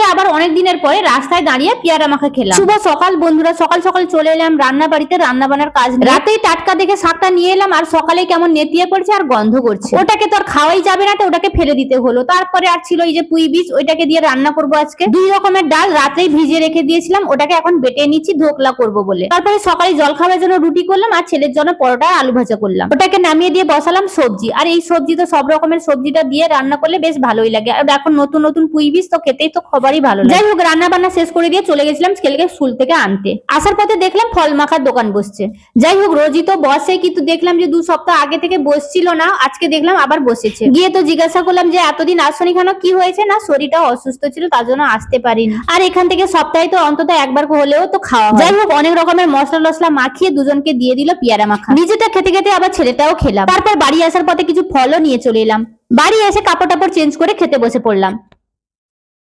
আজকে আবার অনেক দিনের পরে রাস্তায় দাঁড়িয়ে পেয়ারা মাখা খেলাম। শুভ সকাল বন্ধুরা, সকাল সকাল চলে এলাম রান্না বাড়িতে রান্না বান্নার কাজ নিয়ে। রাতেই টাটকা দেখে শাকটা নিয়ে এলাম আর সকালে কেমন নেতিয়ে পড়ছে আর গন্ধ করছে। ওটাকে তো আর খাওয়াই যাবে না, তো ওটাকে ফেলে দিতে হলো। তারপরে আর ছিল এই যে পুঁই বীজ, ওইটাকে দিয়ে রান্না করবো আজকে। 2 রকমের ডাল রাতেই ভিজিয়ে রেখে দিয়েছিলাম, ওটাকে এখন বেটে নিচ্ছি ধোকলা করব বলে। তারপরে সকালে জল খাওয়ার জন্য রুটি করলাম আর ছেলের জন্য পরোটা আলু ভাজা করলাম। ওটাকে নামিয়ে দিয়ে বসালাম সবজি। আর এই সবজি তো সব রকমের সবজিটা দিয়ে রান্না করলে বেশ ভালোই লাগে। আর এখন নতুন নতুন পুঁই বীজ তো খেতেই তো খবরই ভালো লাগে। যাই হোক, রান্না বান্না শেষ করে দিয়ে চলে গেছিলাম ছেলেকে স্কুল থেকে আনতে। আসার পথে দেখলাম ফল মাখার দোকান বসছে। যাই হোক, রোজই তো বসে, কিন্তু দেখলাম যে 2 সপ্তাহ আগে থেকে বসছিল না, আজকে দেখলাম আবার বসেছে। গিয়ে তো জিজ্ঞাসা করলাম যে এতদিন আসনি কেন, কি হয়েছে? না শরীরটা অসুস্থ ছিল, তার জন্য আসতে পারিনি। আর এখান থেকে সপ্তাহে তো অন্তত একবার হলেও তো খাওয়া হয়। যাই হোক, অনেক রকমের মশলা টসলা মাখিয়ে দুজনকে দিয়ে দিল পেয়ারা মাখা। নিজেটা খেতে খেতে আবার ছেলেটাও খেলাম। তারপর বাড়ি আসার পথে কিছু ফলও নিয়ে চলে এলাম। বাড়ি এসে কাপড় টাপড় চেঞ্জ করে খেতে বসে পড়লাম।